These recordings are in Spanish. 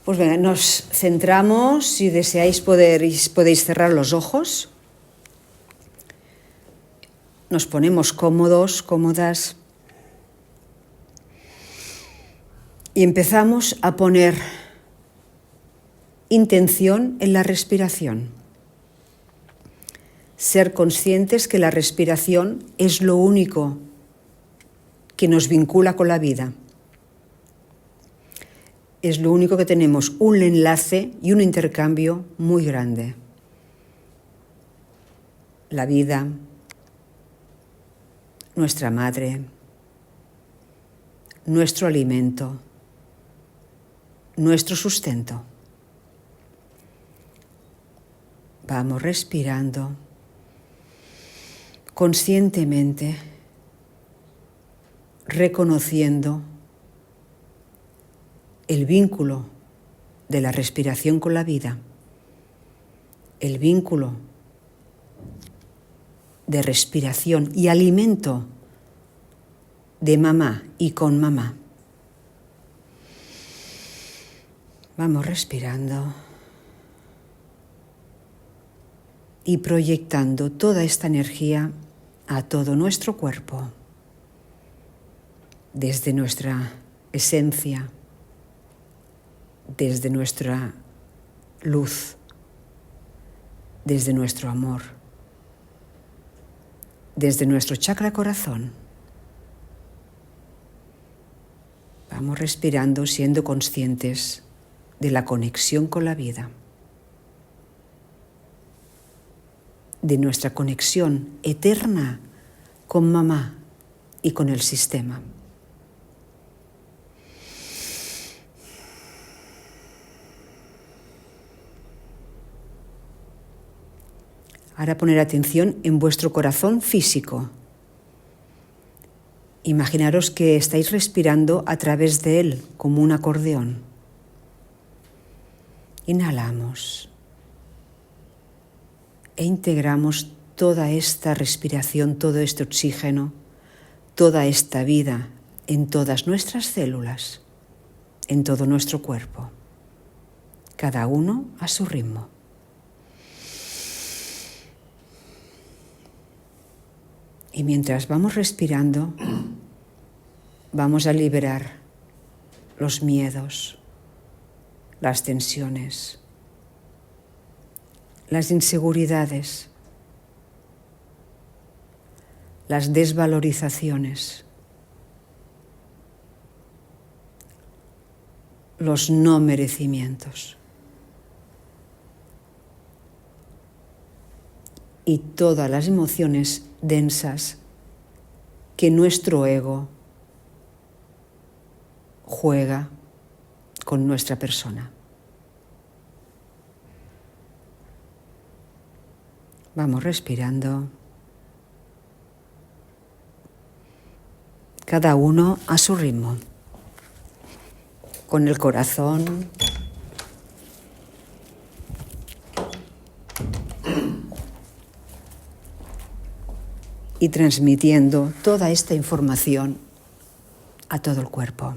Pues venga, nos centramos. Si deseáis podéis cerrar los ojos. Nos ponemos cómodos, cómodas. Y empezamos a poner intención en la respiración. Ser conscientes que la respiración es lo único que nos vincula con la vida. Es lo único que tenemos un enlace y un intercambio muy grande. La vida, nuestra madre, nuestro alimento, nuestro sustento. Vamos respirando conscientemente, reconociendo el vínculo de la respiración con la vida, el vínculo de respiración y alimento de mamá y con mamá. Vamos respirando y proyectando toda esta energía a todo nuestro cuerpo, desde nuestra esencia, desde nuestra luz, desde nuestro amor, desde nuestro chakra corazón. Vamos respirando, siendo conscientes de la conexión con la vida, de nuestra conexión eterna con mamá y con el sistema. Ahora poner atención en vuestro corazón físico. Imaginaros que estáis respirando a través de él como un acordeón. Inhalamos e integramos toda esta respiración, todo este oxígeno, toda esta vida en todas nuestras células, en todo nuestro cuerpo, cada uno a su ritmo. Y mientras vamos respirando, vamos a liberar los miedos, las tensiones, las inseguridades, las desvalorizaciones, los no merecimientos y todas las emociones densas que nuestro ego juega con nuestra persona. Vamos respirando, cada uno a su ritmo, con el corazón y transmitiendo toda esta información a todo el cuerpo.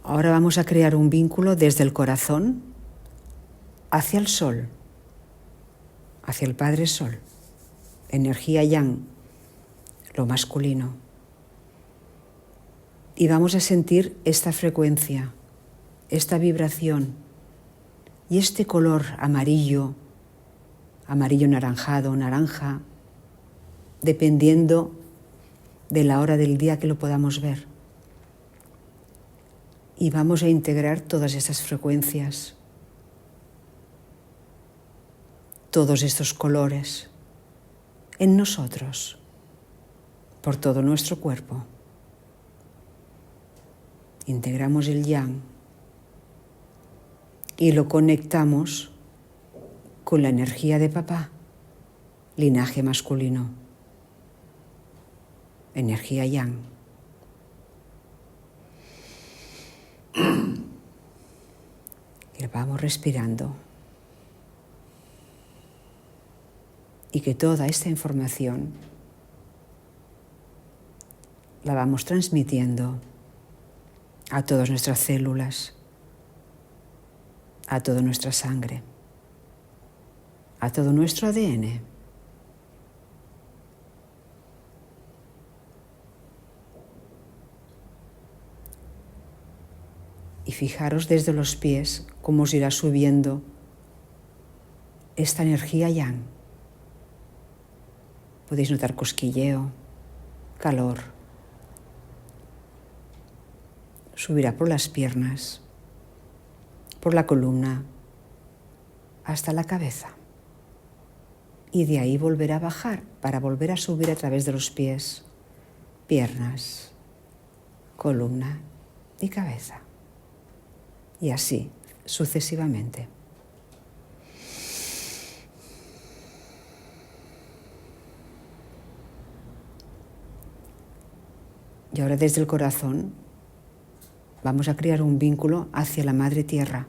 Ahora vamos a crear un vínculo desde el corazón hacia el sol, hacia el Padre Sol, energía yang, lo masculino. Y vamos a sentir esta frecuencia, esta vibración y este color amarillo, amarillo naranjado, naranja, dependiendo de la hora del día que lo podamos ver. Y vamos a integrar todas esas frecuencias, todos estos colores en nosotros, por todo nuestro cuerpo. Integramos el yang y lo conectamos con la energía de papá, linaje masculino, energía yang. Y vamos respirando. Y que toda esta información la vamos transmitiendo a todas nuestras células, a toda nuestra sangre, a todo nuestro ADN. Y fijaros desde los pies cómo os irá subiendo esta energía yang. Podéis notar cosquilleo, calor. Subirá por las piernas, por la columna, hasta la cabeza. Y de ahí volverá a bajar para volver a subir a través de los pies, piernas, columna y cabeza. Y así sucesivamente. Y ahora desde el corazón vamos a crear un vínculo hacia la Madre Tierra,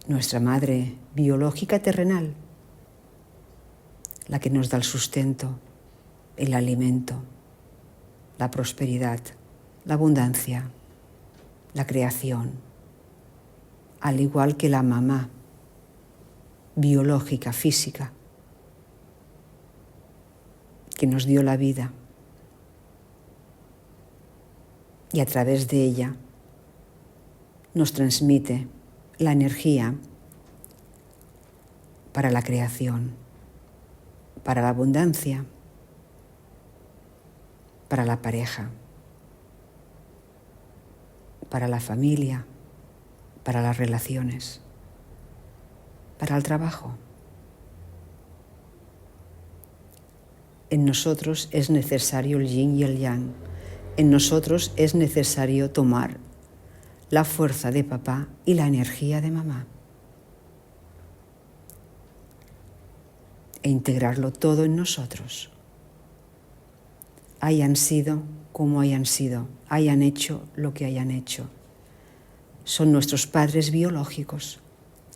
nuestra Madre biológica terrenal, la que nos da el sustento, el alimento, la prosperidad, la abundancia, la creación, al igual que la mamá biológica, física, que nos dio la vida. Y a través de ella nos transmite la energía para la creación, para la abundancia, para la pareja, para la familia, para las relaciones, para el trabajo. En nosotros es necesario el yin y el yang. En nosotros es necesario tomar la fuerza de papá y la energía de mamá e integrarlo todo en nosotros. Hayan sido como hayan sido, hayan hecho lo que hayan hecho. Son nuestros padres biológicos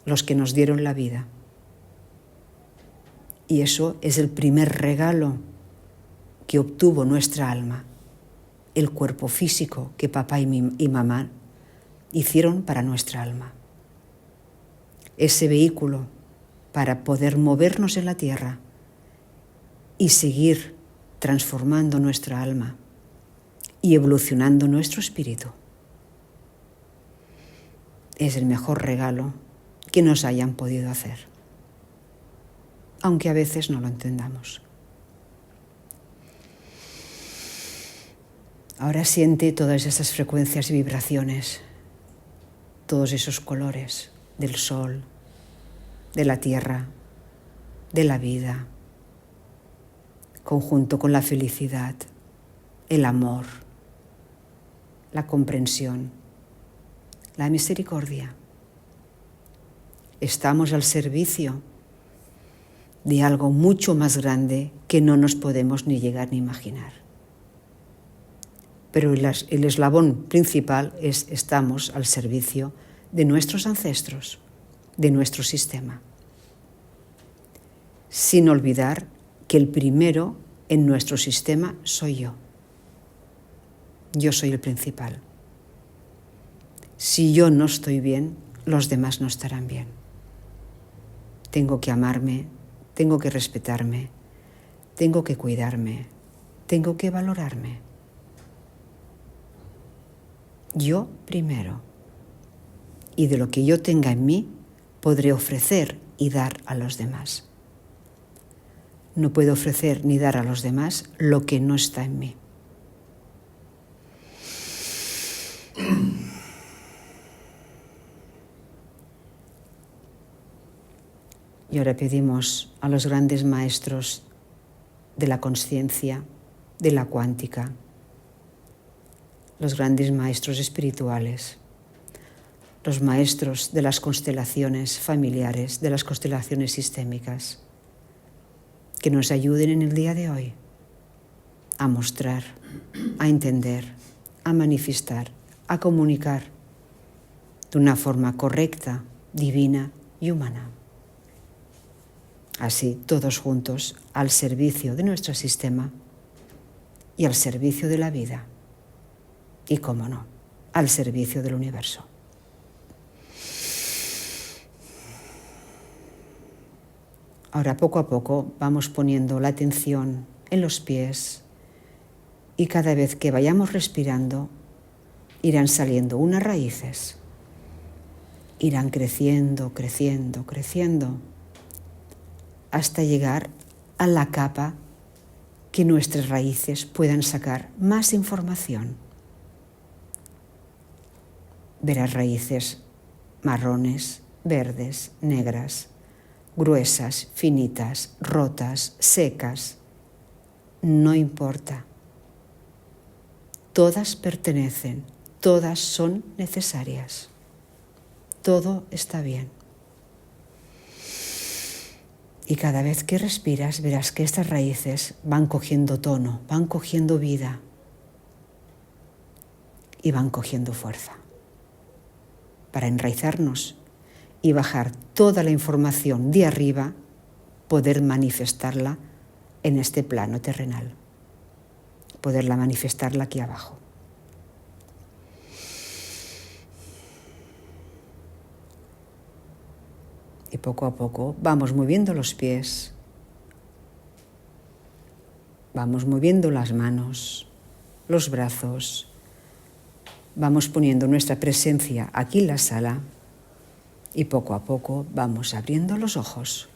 los que nos dieron la vida. Y eso es el primer regalo que obtuvo nuestra alma, el cuerpo físico que papá y mamá hicieron para nuestra alma. Ese vehículo para poder movernos en la tierra y seguir transformando nuestra alma y evolucionando nuestro espíritu. Es el mejor regalo que nos hayan podido hacer, aunque a veces no lo entendamos. Ahora siente todas esas frecuencias y vibraciones, todos esos colores del sol, de la tierra, de la vida, conjunto con la felicidad, el amor, la comprensión, la misericordia. Estamos al servicio de algo mucho más grande que no nos podemos ni llegar ni imaginar. Pero el eslabón principal es estamos al servicio de nuestros ancestros, de nuestro sistema. Sin olvidar que el primero en nuestro sistema soy yo. Yo soy el principal. Si yo no estoy bien, los demás no estarán bien. Tengo que amarme, tengo que respetarme, tengo que cuidarme, tengo que valorarme. Yo primero. Y de lo que yo tenga en mí, podré ofrecer y dar a los demás. No puedo ofrecer ni dar a los demás lo que no está en mí. Y ahora pedimos a los grandes maestros de la consciencia, de la cuántica, los grandes maestros espirituales, los maestros de las constelaciones familiares, de las constelaciones sistémicas, que nos ayuden en el día de hoy a mostrar, a entender, a manifestar, a comunicar de una forma correcta, divina y humana. Así, todos juntos, al servicio de nuestro sistema, y al servicio de la vida. Y, cómo no, al servicio del universo. Ahora, poco a poco, vamos poniendo la atención en los pies y cada vez que vayamos respirando, irán saliendo unas raíces. Irán creciendo, creciendo, creciendo, hasta llegar a la capa que nuestras raíces puedan sacar más información. Verás raíces marrones, verdes, negras, gruesas, finitas, rotas, secas. No importa. Todas pertenecen, todas son necesarias. Todo está bien. Y cada vez que respiras verás que estas raíces van cogiendo tono, van cogiendo vida y van cogiendo fuerza para enraizarnos y bajar toda la información de arriba, poder manifestarla en este plano terrenal, poderla manifestarla aquí abajo. Y poco a poco vamos moviendo los pies, vamos moviendo las manos, los brazos, vamos poniendo nuestra presencia aquí en la sala y poco a poco vamos abriendo los ojos.